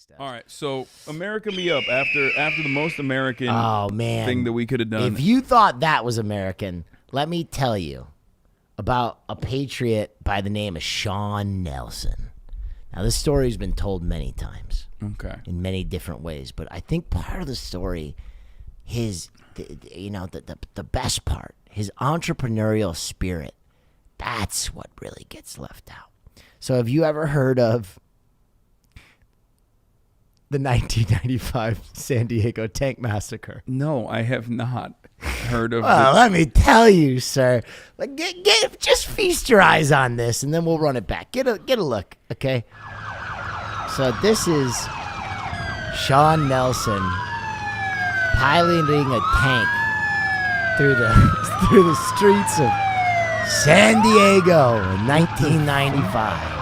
does. All right, so America me up after the most American thing that we could have done. If you thought that was American, let me tell you about a patriot by the name of Shawn Nelson. Now, this story's been told many times. Okay. In many different ways, but I think part of the story, the best part, his entrepreneurial spirit, that's what really gets left out. So have you ever heard of the 1995 San Diego tank massacre? No, I have not heard of Well, let me tell you, sir. Like, just feast your eyes on this, and then we'll run it back. Get a look, okay? So this is Shawn Nelson piloting a tank through the streets of San Diego in 1995.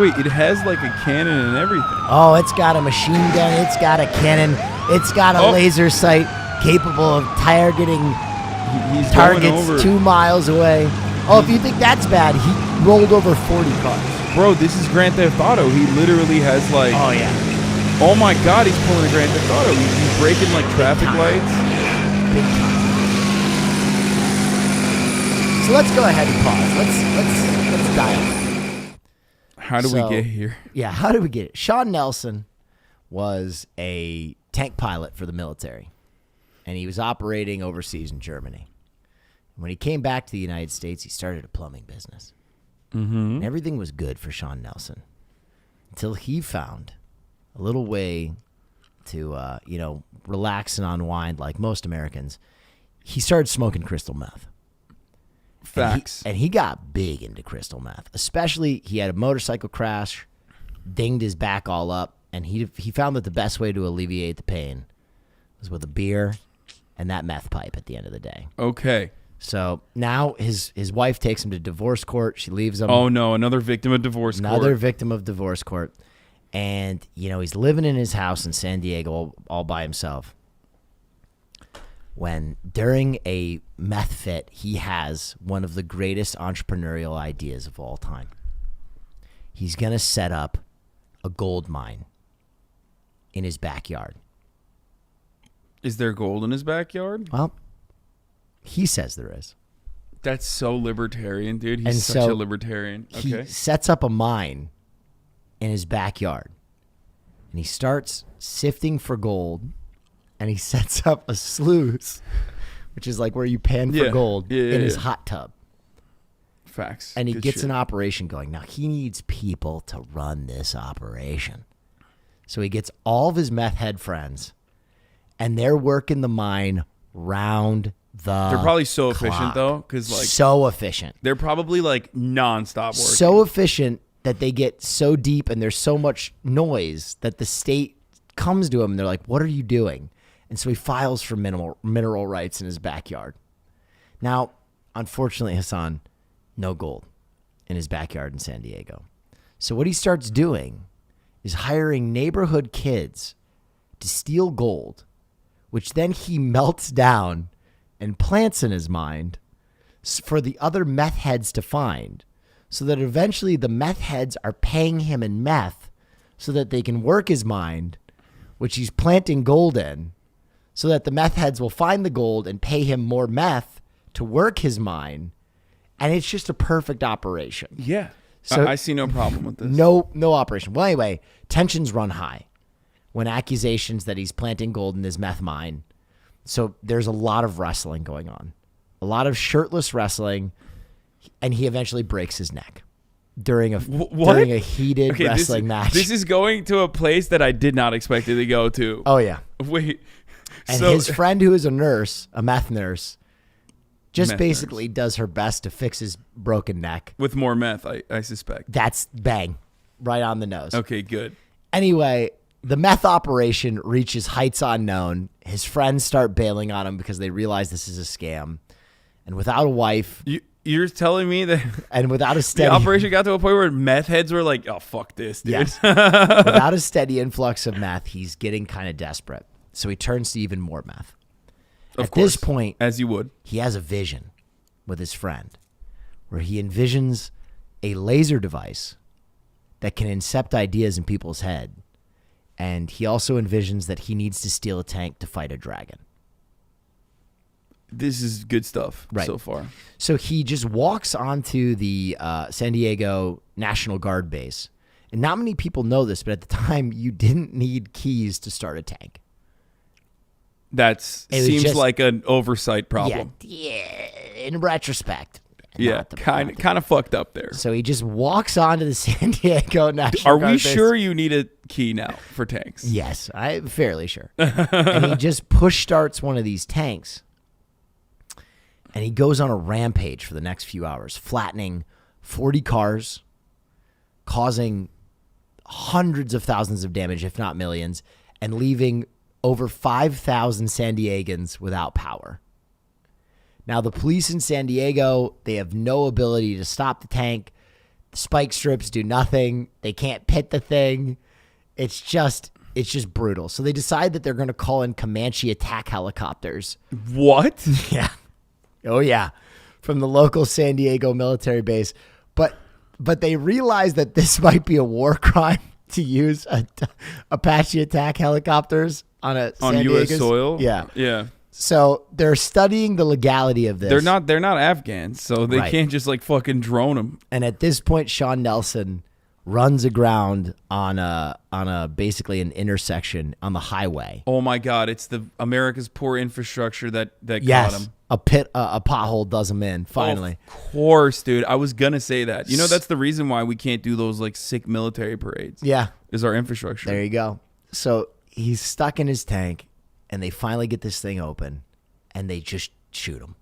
Wait, it has like a cannon and everything. Oh, it's got a machine gun. It's got a cannon. It's got a laser sight capable of targeting targets 2 miles away. Oh, if you think that's bad, he rolled over 40 cars. Bro, this is Grand Theft Auto. He literally has like... Oh, yeah. Oh, my God, he's pulling a Grand Theft Auto. He's breaking like traffic lights. Big time. So let's go ahead and pause. Let's dial. How do we get here? Yeah, how did we get it? Shawn Nelson was a tank pilot for the military, and he was operating overseas in Germany. When he came back to the United States, he started a plumbing business. Mm-hmm. And everything was good for Shawn Nelson until he found a little way to, relax and unwind like most Americans. He started smoking crystal meth. Facts. And he got big into crystal meth. Especially, he had a motorcycle crash, dinged his back all up, and he found that the best way to alleviate the pain was with a beer and that meth pipe at the end of the day. Okay. So now his wife takes him to divorce court. She leaves him. Oh, no, another victim of divorce court. Another victim of divorce court. And, he's living in his house in San Diego all by himself. When during a meth fit, he has one of the greatest entrepreneurial ideas of all time. He's going to set up a gold mine in his backyard. Is there gold in his backyard? Well, he says there is. That's so libertarian, dude. He's such a libertarian. Okay. He sets up a mine in his backyard, and he starts sifting for gold. And he sets up a sluice, which is like where you pan for gold, in his hot tub. Facts. And he gets an operation going. Now, he needs people to run this operation. So he gets all of his meth head friends, and they're working the mine round the They're probably so clock. efficient, though. Because so efficient. They're probably like nonstop working. So efficient that they get so deep and there's so much noise that the state comes to him and they're like, what are you doing? And so he files for mineral rights in his backyard. Now, unfortunately, Hasan, no gold in his backyard in San Diego. So what he starts doing is hiring neighborhood kids to steal gold, which then he melts down and plants in his mind for the other meth heads to find, so that eventually the meth heads are paying him in meth so that they can work his mind, which he's planting gold in, so that the meth heads will find the gold and pay him more meth to work his mine. And it's just a perfect operation. Yeah. So I see no problem with this. No operation. Well, anyway, tensions run high when accusations that he's planting gold in his meth mine. So there's a lot of wrestling going on, a lot of shirtless wrestling, and he eventually breaks his neck during a heated wrestling match. This is going to a place that I did not expect it to go to. Oh, yeah. Wait. And his friend, who is a nurse, a meth nurse, basically does her best to fix his broken neck. With more meth, I suspect. That's bang, right on the nose. Okay, good. Anyway, the meth operation reaches heights unknown. His friends start bailing on him because they realize this is a scam. And without a wife... You're telling me that... And without a steady... The operation got to a point where meth heads were like, oh, fuck this, dude. Yes. Without a steady influx of meth, he's getting kind of desperate. So he turns to even more meth. At this point, as you would, he has a vision with his friend where he envisions a laser device that can incept ideas in people's head And he also envisions that he needs to steal a tank to fight a dragon. This is good stuff so far. So he just walks onto the San Diego National Guard base. And not many people know this, but at the time, you didn't need keys to start a tank. That seems like an oversight problem. Yeah, in retrospect. Yeah, kind of fucked up there. So he just walks onto the San Diego National Guard base. Are we sure you need a key now for tanks? Yes, I'm fairly sure. And he just push starts one of these tanks. And he goes on a rampage for the next few hours, flattening 40 cars, causing hundreds of thousands of damage, if not millions, and leaving over 5,000 San Diegans without power. Now, the police in San Diego, they have no ability to stop the tank. The spike strips do nothing. They can't pit the thing. It's just brutal. So they decide that they're going to call in Comanche attack helicopters. What? Yeah. Oh, yeah. From the local San Diego military base. But they realize that this might be a war crime to use Apache attack helicopters on U.S. soil. Yeah. Yeah. So they're studying the legality of this. They're not Afghans, so they can't just like fucking drone them. And at this point, Shawn Nelson runs aground on basically an intersection on the highway. Oh my God! It's the America's poor infrastructure that got him. A pothole does him in finally. Of course, dude. I was gonna say that. You know, that's the reason why we can't do those like sick military parades. Yeah, is our infrastructure. There you go. So he's stuck in his tank. And they finally get this thing open, and they just shoot him.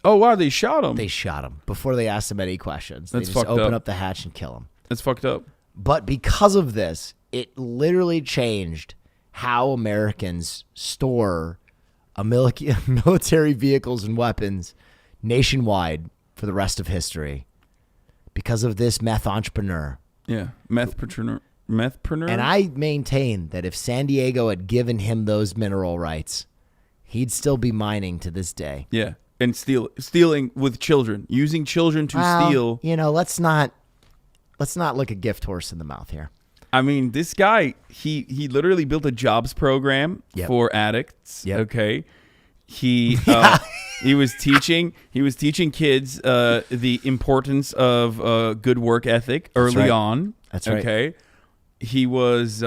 Oh, wow, they shot him. They shot him before they asked him any questions. That's they just fucked open up the hatch and kill him. That's fucked up. But because of this, it literally changed how Americans store military vehicles and weapons nationwide for the rest of history. Because of this meth entrepreneur. Yeah, methpreneur. And I maintain that if San Diego had given him those mineral rights, he'd still be mining to this day. Yeah, and stealing with children, using children to steal. You know, let's not look a gift horse in the mouth here. I mean, this guy, he literally built a jobs program for addicts. Yep. Okay, he was teaching kids the importance of good work ethic early on. That's right. Okay. He was,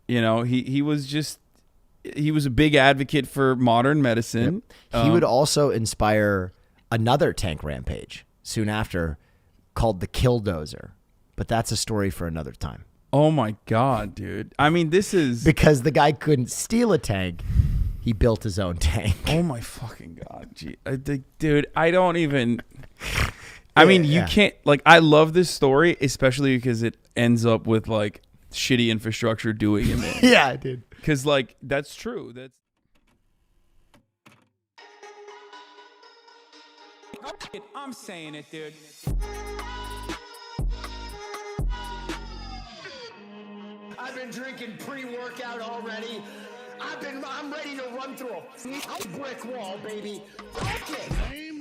he was a big advocate for modern medicine. Yep. He would also inspire another tank rampage soon after called the Killdozer. But that's a story for another time. Oh, my God, dude. I mean, this is... Because the guy couldn't steal a tank. He built his own tank. Oh, my fucking God. Gee, dude, I don't even... I mean, you can't, like, I love this story, especially because it ends up with, like, shitty infrastructure doing it, man. Yeah, dude. Because, like, that's true. I'm saying it, dude. I've been drinking pre-workout already. I'm ready to run through a brick wall, baby. Okay.